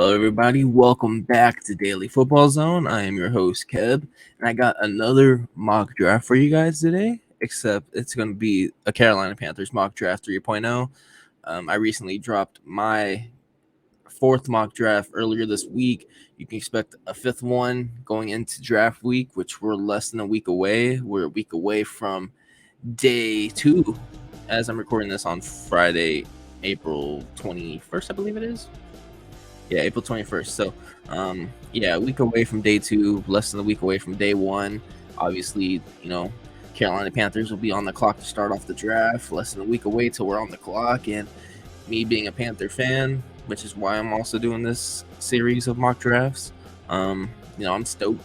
Hello, everybody. Welcome back to Daily Football Zone. I am your host, Keb, and I got another mock draft for you guys today, except it's going to be a Carolina Panthers mock draft 3.0. I recently dropped my fourth mock draft earlier this week. You can expect a fifth one going into draft week, which we're less than a week away. We're a week away from day 2, as I'm recording this on Friday, April 21st, I believe it is. Yeah, April 21st. So, a week away from day 2, less than a week away from day 1. Obviously, Carolina Panthers will be on the clock to start off the draft. Less than a week away till we're on the clock. And me being a Panther fan, which is why I'm also doing this series of mock drafts, I'm stoked.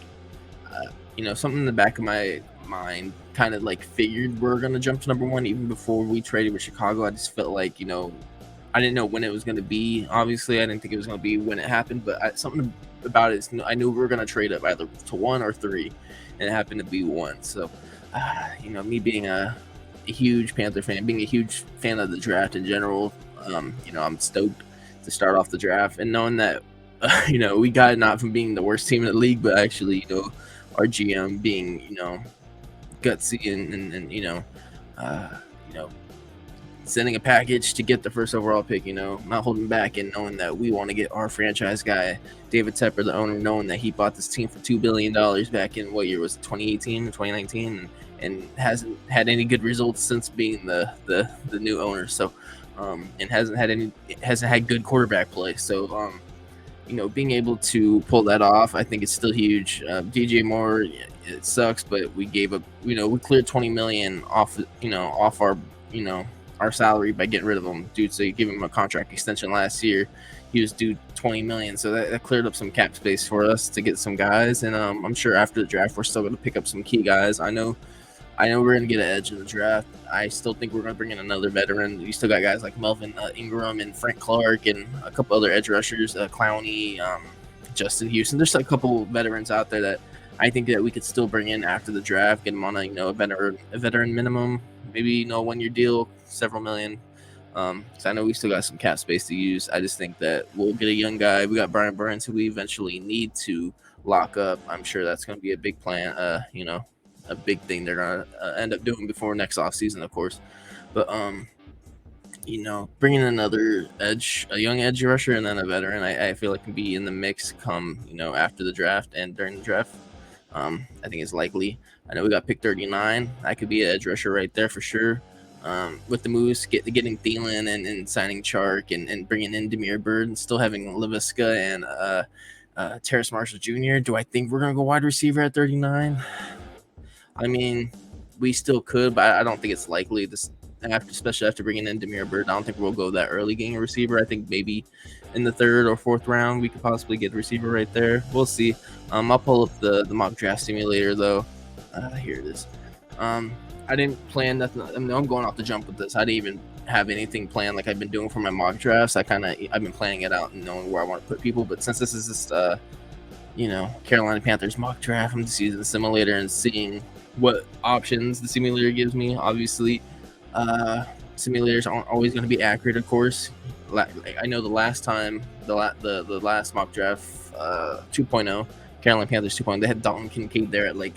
Something in the back of my mind kind of like figured we're going to jump to number 1 even before we traded with Chicago. I just felt like, I didn't know when it was going to be. Obviously, I didn't think it was going to be when it happened, but something about it is I knew we were going to trade up either to 1 or 3, and it happened to be 1. So, me being a huge Panther fan, being a huge fan of the draft in general, I'm stoked to start off the draft and knowing that, we got it not from being the worst team in the league, but actually, our GM being, gutsy and sending a package to get the first overall pick, not holding back and knowing that we want to get our franchise guy, David Tepper, the owner, knowing that he bought this team for $2 billion back in what year was it, 2018 or 2019, and hasn't had any good results since being the new owner. So, and hasn't had good quarterback play. So, being able to pull that off, I think it's still huge. DJ Moore, it sucks, but we gave up, we cleared $20 million off our salary by getting rid of him, dude. So you give him a contract extension last year. He was due $20 million, so that cleared up some cap space for us to get some guys. And I'm sure after the draft, we're still going to pick up some key guys. I know we're going to get an edge in the draft. I still think we're going to bring in another veteran. We still got guys like Melvin Ingram and Frank Clark and a couple other edge rushers, Clowney, Justin Houston. There's a couple veterans out there that I think that we could still bring in after the draft, get them on a veteran minimum, maybe 1-year deal, several million. Because I know we still got some cap space to use. I just think that we'll get a young guy. We got Brian Burns, who we eventually need to lock up. I'm sure that's going to be a big plan. A big thing they're going to end up doing before next offseason, of course. But bringing another a young edge rusher, and then a veteran, I feel like can be in the mix come after the draft and during the draft. I think it's likely. I know we got pick 39. I could be an edge rusher right there for sure. With the moves, getting Thielen and signing Chark and bringing in Demir Bird and still having Laviska and Terrace Marshall Jr. Do I think we're going to go wide receiver at 39? I mean, we still could, but I don't think it's likely. Especially after bringing in Demir Bird, I don't think we'll go that early getting a receiver. I think maybe in the 3rd or 4th round we could possibly get the receiver right there. We'll see. I'll pull up the mock draft simulator though. Here it is. I didn't plan nothing. I'm going off the jump with this. I didn't even have anything planned like I've been doing for my mock drafts. I've been planning it out and knowing where I want to put people. But since this is just Carolina Panthers mock draft, I'm just using the simulator and seeing what options the simulator gives me. Obviously, simulators aren't always going to be accurate, of course. I know the last time, the last mock draft 2.0, Carolina Panthers 2.0, they had Dalton Kincaid there at like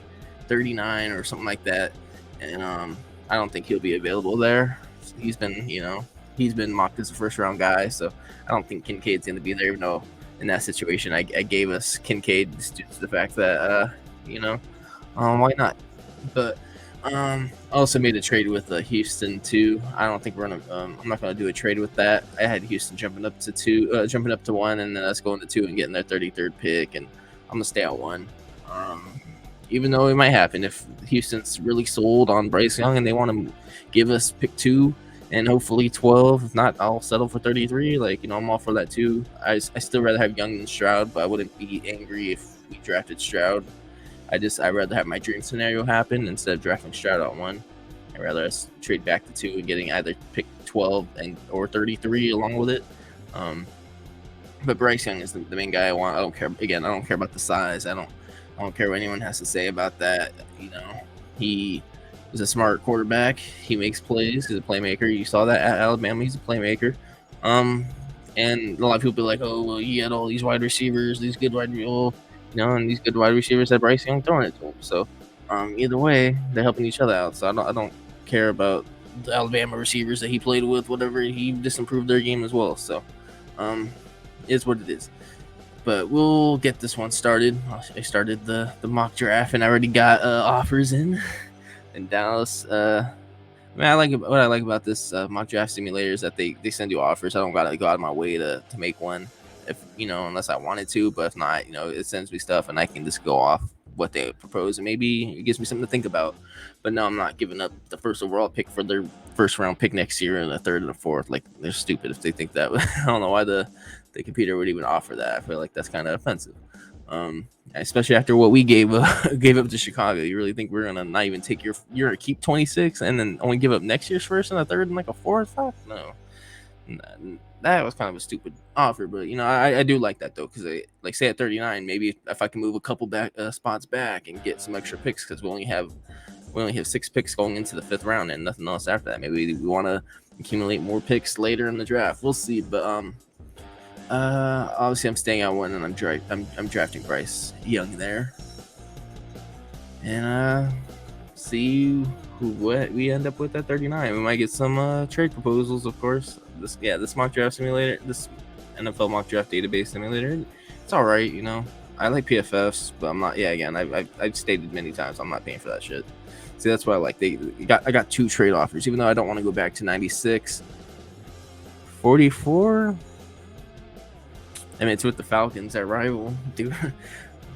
39 or something like that, and I don't think he'll be available there. He's been mocked as a first round guy, so I don't think Kincaid's going to be there. Even though in that situation, I gave us Kincaid due to the fact that why not? But I also made a trade with Houston too. I don't think we're gonna. I'm not gonna do a trade with that. I had Houston jumping up to 1, and then us going to 2 and getting their 33rd pick, and I'm gonna stay at 1. Even though it might happen if Houston's really sold on Bryce Young and they want to give us pick 2 and hopefully 12. If not, I'll settle for 33. I'm all for that too. I still rather have Young than Stroud, but I wouldn't be angry if we drafted Stroud. I'd rather have my dream scenario happen instead of drafting Stroud at 1. I'd rather us trade back to 2 and getting either pick 12 or 33 along with it. But Bryce Young is the main guy I want. I don't care. Again, I don't care about the size. I don't care what anyone has to say about that. He is a smart quarterback. He makes plays. He's a playmaker. You saw that at Alabama. He's a playmaker. And a lot of people be like, "Oh, well, he had all these wide receivers, these good and these good wide receivers that Bryce Young throwing it to him." So, either way, they're helping each other out. So I don't care about the Alabama receivers that he played with. Whatever, he just improved their game as well. So, um, is what it is. But we'll get this one started. I started the mock draft and I already got offers in Dallas. What I like about this mock draft simulator is that they send you offers. I don't gotta go out of my way to make one, if unless I wanted to. But if not, it sends me stuff and I can just go off what they propose, and maybe it gives me something to think about. But no, I'm not giving up the first overall pick for their first round pick next year and the third and the fourth. Like, they're stupid if they think that. I don't know why the computer would even offer that. I feel like that's kind of offensive. Especially after what we gave gave up to Chicago. You really think we're gonna not even take you're gonna keep 26 and then only give up next year's first and a third and like a fourth? No, that was kind of a stupid offer. But I do like that though, because like, say at 39, maybe if I can move a couple back spots back and get some extra picks, because we only have 6 picks going into the 5th round and nothing else after that. Maybe we want to accumulate more picks later in the draft. We'll see. But obviously I'm staying on one, and I'm drafting Bryce Young there, and see what we end up with at 39. We might get some trade proposals, of course. This mock draft simulator, this NFL mock draft database simulator, it's all right. I like PFFs, but I'm not. Yeah, again, I've stated many times I'm not paying for that shit. See, that's why I like I got 2 trade offers, even though I don't want to go back to 96, 44. I mean, it's with the Falcons, our rival, dude.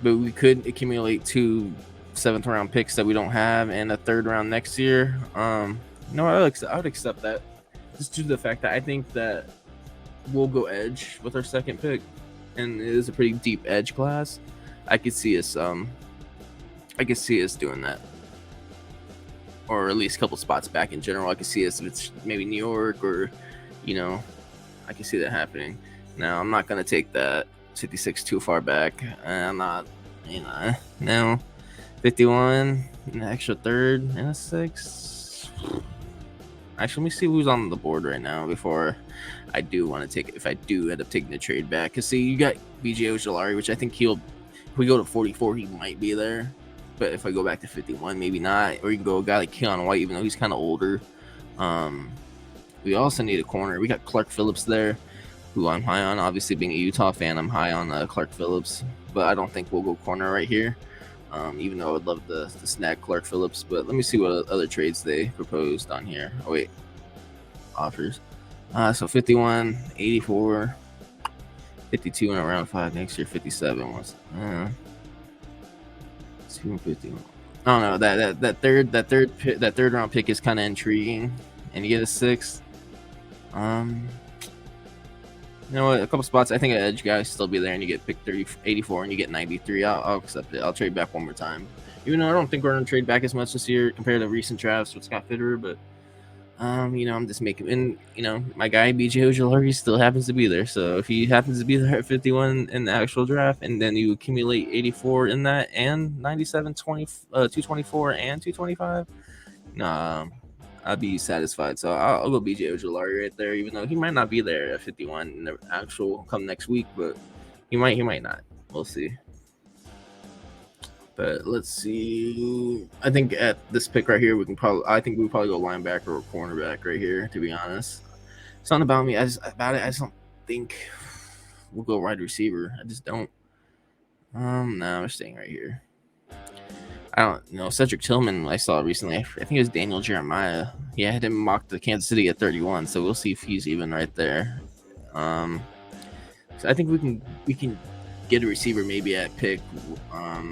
But we could accumulate 2 7th round picks that we don't have and a 3rd round next year. I would accept that, just due to the fact that I think that we'll go edge with our 2nd pick, and it is a pretty deep edge class. I could see us doing that, or at least a couple spots back in general. I could see us, if it's maybe New York, or I can see that happening. Now, I'm not going to take that 56 too far back. I'm not, no. 51, an extra 3rd, and a 6. Actually, let me see who's on the board right now before I do want to take it, if I do end up taking the trade back. Because, see, you got BJ Ojolari, which I think if we go to 44, he might be there. But if I go back to 51, maybe not. Or you can go a guy like Keon White, even though he's kind of older. We also need a corner. We got Clark Phillips there, who I'm high on. Obviously, being a Utah fan, I'm high on Clark Phillips, but I don't think we'll go corner right here, even though I would love to snag Clark Phillips. But let me see what other trades they proposed on here. Oh, wait. Offers. So 51, 84, 52 in around 5 next year, 57 was 251. I don't know, that third round pick is kind of intriguing, and you get a 6th. A couple spots. I think an edge guy still be there, and you get pick 84, and you get 93. I'll accept it. I'll trade back one more time, even though I don't think we're gonna trade back as much this year compared to recent drafts with Scott Fitterer. But I'm just making, and my guy BJ Ojolari still happens to be there. So if he happens to be there at 51 in the actual draft, and then you accumulate 84 in that, and 97, 224, and 225, I'd be satisfied. So I'll go BJ Ojolari right there, even though he might not be there at 51 in the actual come next week, but he might not. We'll see. But let's see. I think at this pick right here, we probably go linebacker or cornerback right here, to be honest. Something about me, I just don't think we'll go wide receiver. I just don't. No, I'm staying right here. I don't know. Cedric Tillman, I saw recently. I think it was Daniel Jeremiah. Yeah, I had him mocked to Kansas City at 31, so we'll see if he's even right there. So I think we can get a receiver maybe at pick. How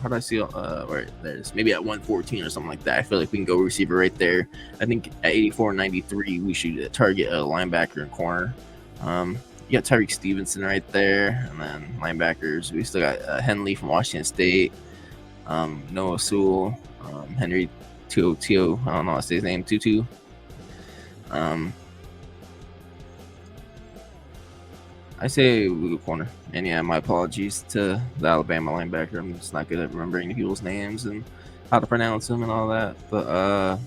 do I see? Right there's maybe at 114 or something like that. I feel like we can go receiver right there. I think at 84, 93, we should target a linebacker and corner. You got Tyreek Stevenson right there, and then linebackers. We still got Henley from Washington State. Noah Sewell, Henry Tio, I don't know how to say his name, Tutu. I say we go corner. And yeah, my apologies to the Alabama linebacker. I'm just not good at remembering people's names and how to pronounce them and all that. But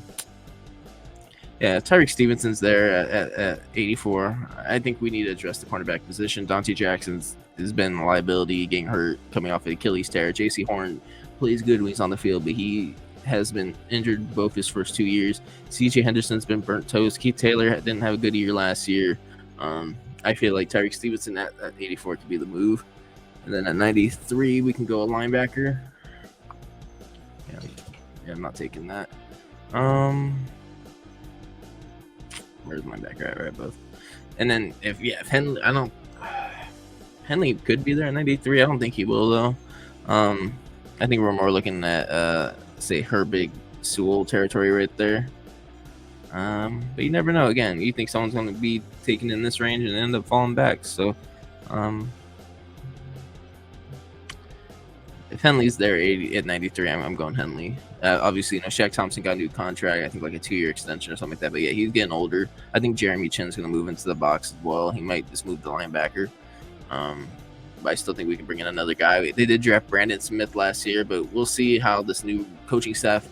Yeah, Tyreek Stevenson's there at 84. I think we need to address the cornerback position. Dante Jackson's has been a liability, getting hurt, coming off an Achilles tear. J.C. Horn plays good when he's on the field, but he has been injured both his first 2 years. C.J. Henderson's been burnt toast. Keith Taylor didn't have a good year last year. I feel like Tyreek Stevenson at 84 could be the move. And then at 93, we can go a linebacker. Yeah, I'm not taking that. Where's my backer at? Right, both. And then if Henley, Henley could be there at 93. I don't think he will though. I think we're more looking at say Herbig Sewell territory right there. But you never know. Again, you think someone's going to be taken in this range and end up falling back. So, if Henley's there at 93, I'm going Henley. Obviously, Shaq Thompson got a new contract. I think like a 2-year extension or something like that. But yeah, he's getting older. I think Jeremy Chin's going to move into the box as well. He might just move to linebacker. But I still think we can bring in another guy. They did draft Brandon Smith last year, but we'll see how this new coaching staff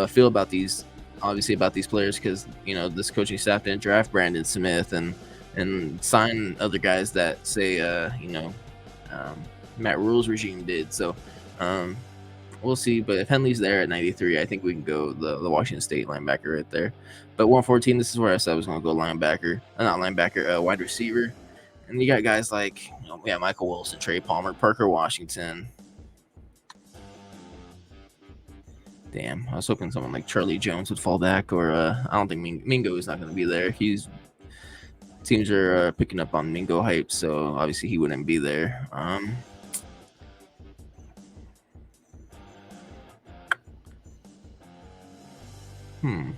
feel about these. Obviously, about these players, because this coaching staff didn't draft Brandon Smith and sign other guys that say Matt Rule's regime did. So we'll see. But if Henley's there at 93, I think we can go the Washington State linebacker right there. But 114, this is where I said I was going to go linebacker. Not linebacker, wide receiver. And you got guys like Michael Wilson, Trey Palmer, Parker Washington. Damn, I was hoping someone like Charlie Jones would fall back, or I don't think Mingo is not going to be there. Teams are picking up on Mingo hype, so obviously he wouldn't be there. No,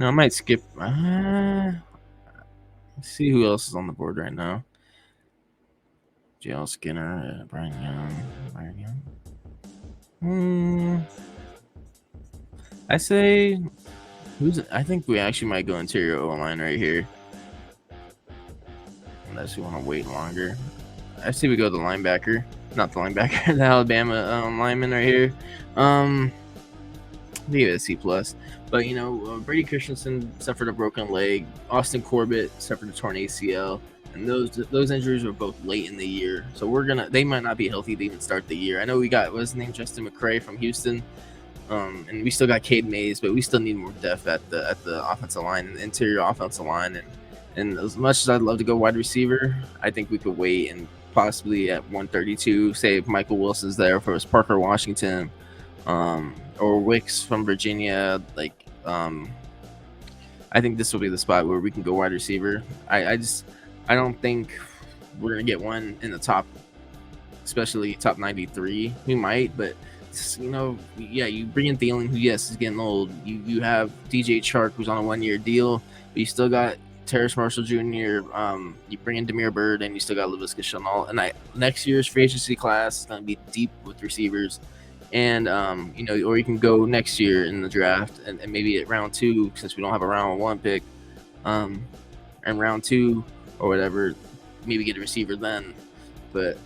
I might skip. Let's see who else is on the board right now. JL Skinner, Brian Young. I say I think we actually might go interior O-line right here. Unless we want to wait longer. I say we go the linebacker. Not the linebacker, the Alabama lineman right here. Give it a C+. But, Brady Christensen suffered a broken leg. Austin Corbett suffered a torn ACL. And those injuries were both late in the year. So they might not be healthy to even start the year. I know we got, what's his name, Justin McCray from Houston. And we still got Cade Mays, but we still need more depth at the offensive line, and interior offensive line. And as much as I'd love to go wide receiver, I think we could wait and possibly at 132, say if Michael Wilson's there for us, Parker Washington, or Wicks from Virginia. I think this will be the spot where we can go wide receiver. I don't think we're gonna get one in the top, especially top 93. We might, but you bring in Thielen, who is getting old. You have DJ Chark, who's on a 1-year deal, but you still got Terrace Marshall Jr. You bring in Demir Bird, and you still got Laviska Shenault. And next year's free agency class is gonna be deep with receivers. And or you can go next year in the draft and maybe at round 2, since we don't have a round 1 pick, and round 2 or whatever, maybe get a receiver then. But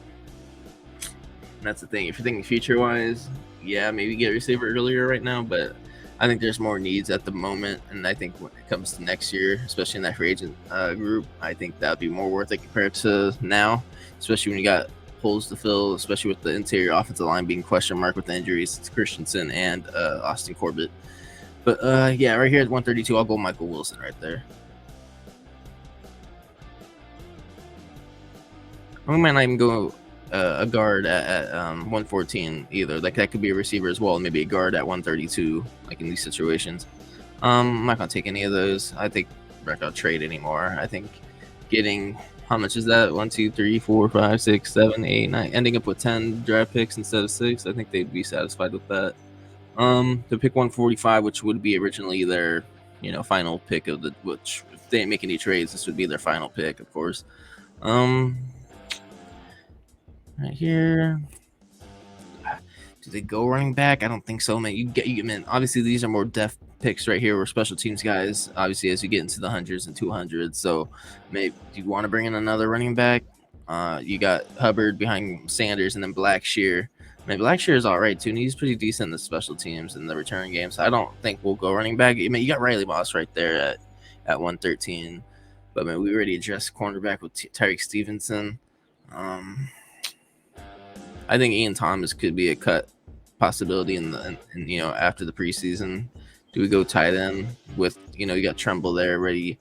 that's the thing. If you're thinking future wise, maybe get a receiver earlier right now. But I think there's more needs at the moment, and I think when it comes to next year, especially in that free agent group, I think that'd be more worth it compared to now, especially when you got holes to fill, especially with the interior offensive line being question mark with the injuries to Christensen and Austin Corbett. But right here at 132, I'll go Michael Wilson right there. We might not even go a guard at 114 either. Like that could be a receiver as well, maybe a guard at 132, like in these situations. I'm not gonna take any of those. I think we're not gonna trade anymore. I think getting, how much is that? 1, 2, 3, 4, 5, 6, 7, 8, 9. Ending up with 10 draft picks instead of 6. I think they'd be satisfied with that. To pick 145, which would be originally their, final pick which if they didn't make any trades, this would be their final pick, of course. Right here. Do they go running back? I don't think so, man. Obviously these are more depth picks right here. We're special teams guys, obviously, as you get into the hundreds and 200s. So maybe do you want to bring in another running back? You got Hubbard behind Sanders and then Blackshear. I mean, Blackshear is all right too, and he's pretty decent in the special teams and the return game. So I don't think we'll go running back. I mean, you got Riley Moss right there at 113, but I mean, we already addressed cornerback with Tyreek Stevenson. I think Ian Thomas could be a cut possibility in after the preseason. Do we go tight end with you got Tremble there ready?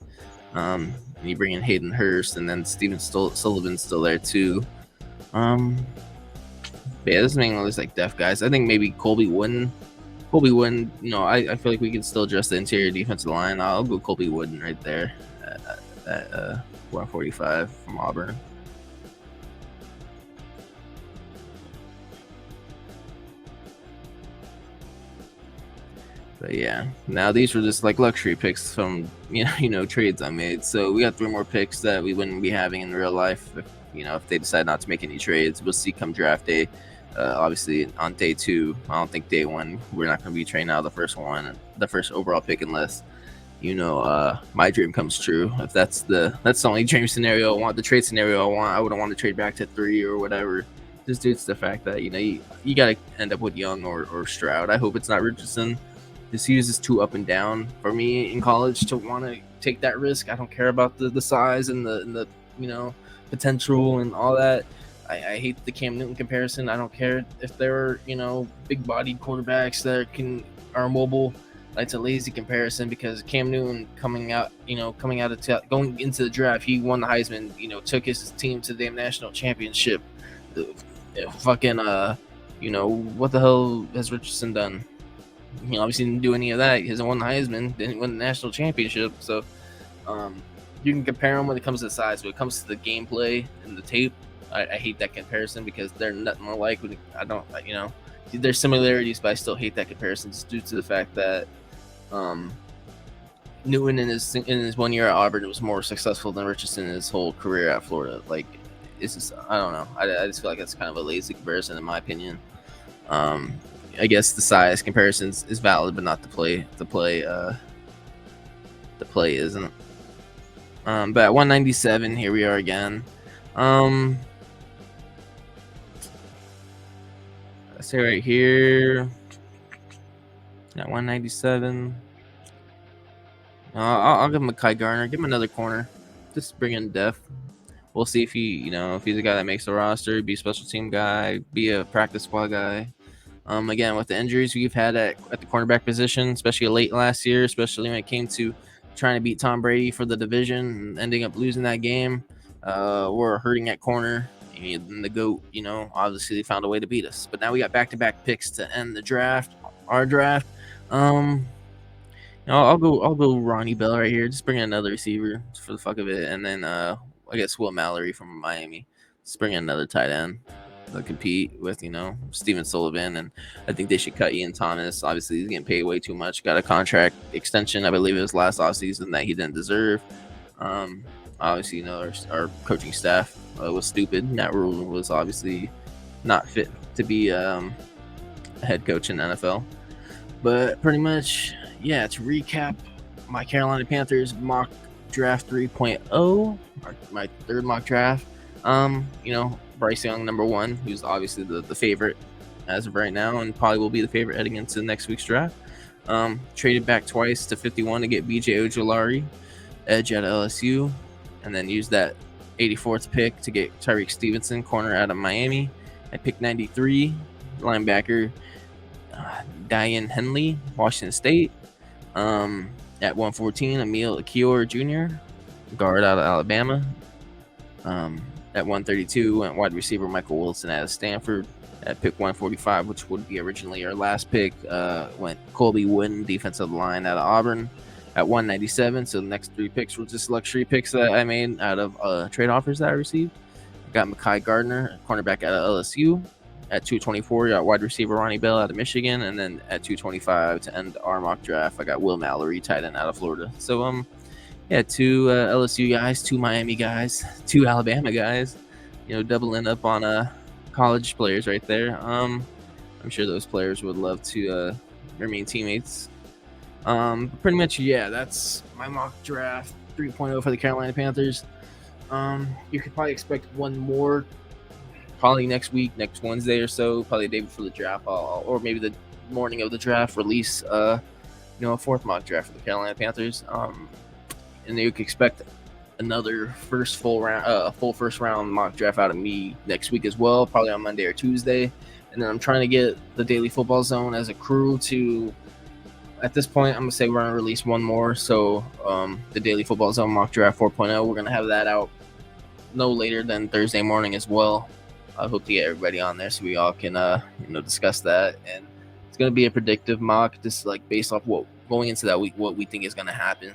And you bring in Hayden Hurst, and then Steven Sullivan's still there too. Yeah, this is mainly looks like def guys. I think maybe Colby Wooden. I feel like we can still address the interior defensive line. I'll go Colby Wooden right there at 145 from Auburn. But yeah, now these were just like luxury picks from trades I made. So we got 3 more picks that we wouldn't be having in real life if they decide not to make any trades. We'll see come draft day. Obviously on day 2, I don't think day 1 we're not going to be trading out the first overall pick unless my dream comes true. If that's the only dream scenario I want, the trade scenario I want, I wouldn't want to trade back to 3 or whatever. Just due to the fact that you got to end up with Young or Stroud. I hope it's not Richardson. This he is too up and down for me in college to want to take that risk. I don't care about the size and the potential and all that. I hate the Cam Newton comparison. I don't care if they're big bodied quarterbacks that are mobile. That's a lazy comparison because Cam Newton going into the draft, he won the Heisman. Took his team to the damn national championship. Fucking what the hell has Richardson done? He obviously didn't do any of that. He hasn't won the Heisman, didn't win the national championship. So you can compare them when it comes to size. When it comes to the gameplay and the tape, I hate that comparison because they're nothing alike. There's similarities, but I still hate that comparison just due to the fact that Newton in his 1 year at Auburn was more successful than Richardson in his whole career at Florida. Like, it's just, I don't know. I just feel like that's kind of a lazy comparison in my opinion. I guess the size comparisons is valid, but not the play. The play isn't. But at 197, here we are again. I say right here at 197. I'll give him a Kai Garner. Give him another corner. Just bring in depth. We'll see if if he's a guy that makes the roster, be a special team guy, be a practice squad guy. Again, with the injuries we've had at the cornerback position, especially late last year, especially when it came to trying to beat Tom Brady for the division and ending up losing that game, we're hurting at corner. And the GOAT, obviously they found a way to beat us. But now we got back-to-back picks to end the draft, our draft. I'll go Ronnie Bell right here. Just bring in another receiver for the fuck of it, and then I guess Will Mallory from Miami. Just bring in another tight end to compete with Steven Sullivan, and I think they should cut Ian Thomas. Obviously, he's getting paid way too much. Got a contract extension, I believe it was last offseason that he didn't deserve. Obviously, our coaching staff was stupid. Matt Rule was obviously not fit to be a head coach in the NFL. But pretty much, yeah, to recap, my Carolina Panthers mock draft 3.0, my third mock draft. Bryce Young, number 1, who's obviously the favorite as of right now and probably will be the favorite heading into next week's draft. Traded back twice to 51 to get BJ Ojulari, edge at LSU, and then used that 84th pick to get Tyreek Stevenson, corner out of Miami. I picked 93, linebacker Diane Henley, Washington State. At 114, Emil Achior Jr., guard out of Alabama. At 132, went wide receiver Michael Wilson out of Stanford. At pick 145, which would be originally our last pick, went Colby Wooden, defensive line out of Auburn. At 197, so the next 3 picks were just luxury picks that I made out of trade offers that I received. I got Mekhi Gardner, cornerback out of LSU. At 224, got wide receiver Ronnie Bell out of Michigan, and then at 225 to end our mock draft, I got Will Mallory, tight end out of Florida. So 2 LSU guys, 2 Miami guys, 2 Alabama guys, doubling up on college players right there. I'm sure those players would love to remain teammates. Pretty much, yeah, that's my mock draft 3.0 for the Carolina Panthers. You could probably expect one more probably next week, next Wednesday or so, probably the day before the draft, or maybe the morning of the draft, release a fourth mock draft for the Carolina Panthers. And you can expect another full first round mock draft out of me next week as well, probably on Monday or Tuesday. And then I'm trying to get the Daily Football Zone as a crew to. At this point, I'm gonna say we're gonna release one more. So the Daily Football Zone mock draft 4.0, we're gonna have that out no later than Thursday morning as well. I hope to get everybody on there so we all can discuss that. And it's gonna be a predictive mock, just like based off what going into that week, what we think is gonna happen.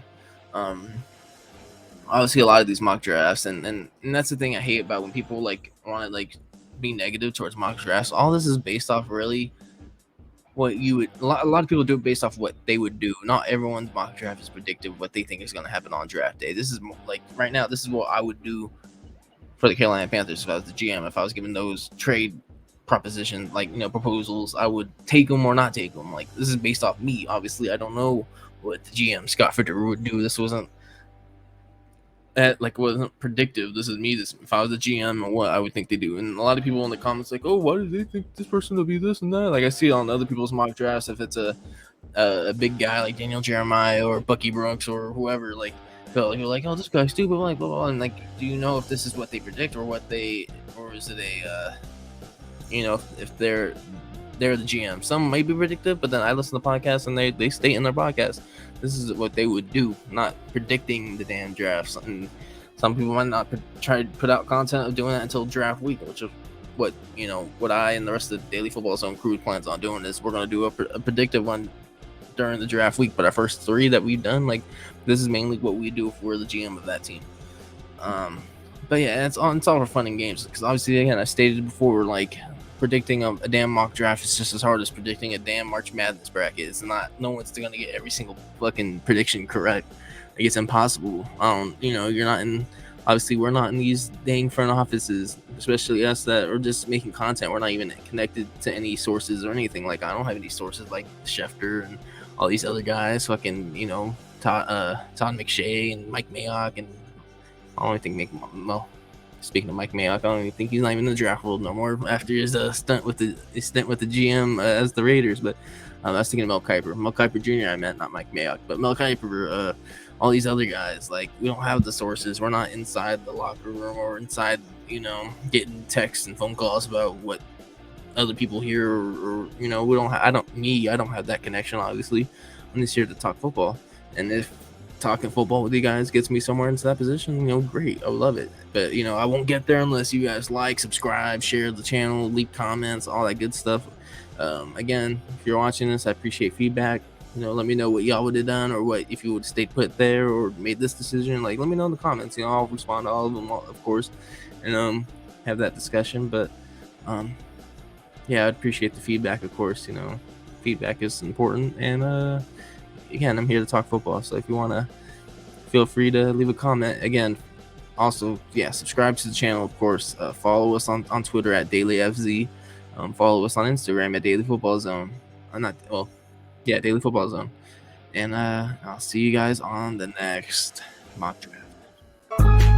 Obviously, a lot of these mock drafts, and that's the thing I hate about when people like want to like be negative towards mock drafts. All this is based off really what you would. A lot of people do it based off what they would do. Not everyone's mock draft is predictive what they think is going to happen on draft day. This is like right now. This is what I would do for the Carolina Panthers if I was the GM. If I was given those trade propositions, like proposals, I would take them or not take them. Like this is based off me. Obviously, I don't know what the GM Scott Fitter would do. This wasn't predictive. This is me. If I was the GM and what I would think they do. And a lot of people in the comments like, oh, why do they think this person will be this and that? Like I see it on other people's mock drafts. If it's a big guy like Daniel Jeremiah or Bucky Brooks or whoever, like you're like, oh, this guy's stupid, like blah, blah, blah. And like, do you know if this is what they predict or is it a if they're the GM? Some may be predictive, but then I listen to podcasts and they state in their podcast this is what they would do, not predicting the damn drafts. And some people might not try to put out content of doing that until draft week, which is what I and the rest of the Daily Football Zone crew plans on doing. Is we're going to do a predictive one during the draft week, but our first 3 that we've done, like this is mainly what we do if we're the GM of that team. But yeah, it's all for fun and games, because obviously, again, I stated before, like predicting a damn mock draft is just as hard as predicting a damn March Madness bracket. It's not. No one's going to get every single fucking prediction correct. Like it's impossible. You're not in. Obviously, we're not in these dang front offices, especially us that are just making content. We're not even connected to any sources or anything. Like I don't have any sources like Schefter and all these other guys. Fucking Todd McShay and Mike Mayock, and I don't even think speaking of Mike Mayock, I don't even think he's not even in the draft world no more after his stint with the GM as the Raiders. But I was thinking of Mel Kiper Jr. I meant, not Mike Mayock, but Mel Kiper. All these other guys, like we don't have the sources. We're not inside the locker room or inside, getting texts and phone calls about what other people hear, or we don't. I don't have that connection. Obviously, I'm just here to talk football, and if talking football with you guys gets me somewhere into that position, great. I would love it. But, I won't get there unless you guys like, subscribe, share the channel, leave comments, all that good stuff. Again, if you're watching this, I appreciate feedback. Let me know what y'all would have done, or what if you would have stayed put there or made this decision. Like, let me know in the comments. I'll respond to all of them, of course, and have that discussion. But, yeah, I'd appreciate the feedback, of course. Feedback is important. And, again, I'm here to talk football, so if you want to, feel free to leave a comment. Again, also, yeah, subscribe to the channel, of course. Follow us on Twitter at DailyFZ. Follow us on Instagram at Daily Football Zone. Daily Football Zone. And I'll see you guys on the next mock draft.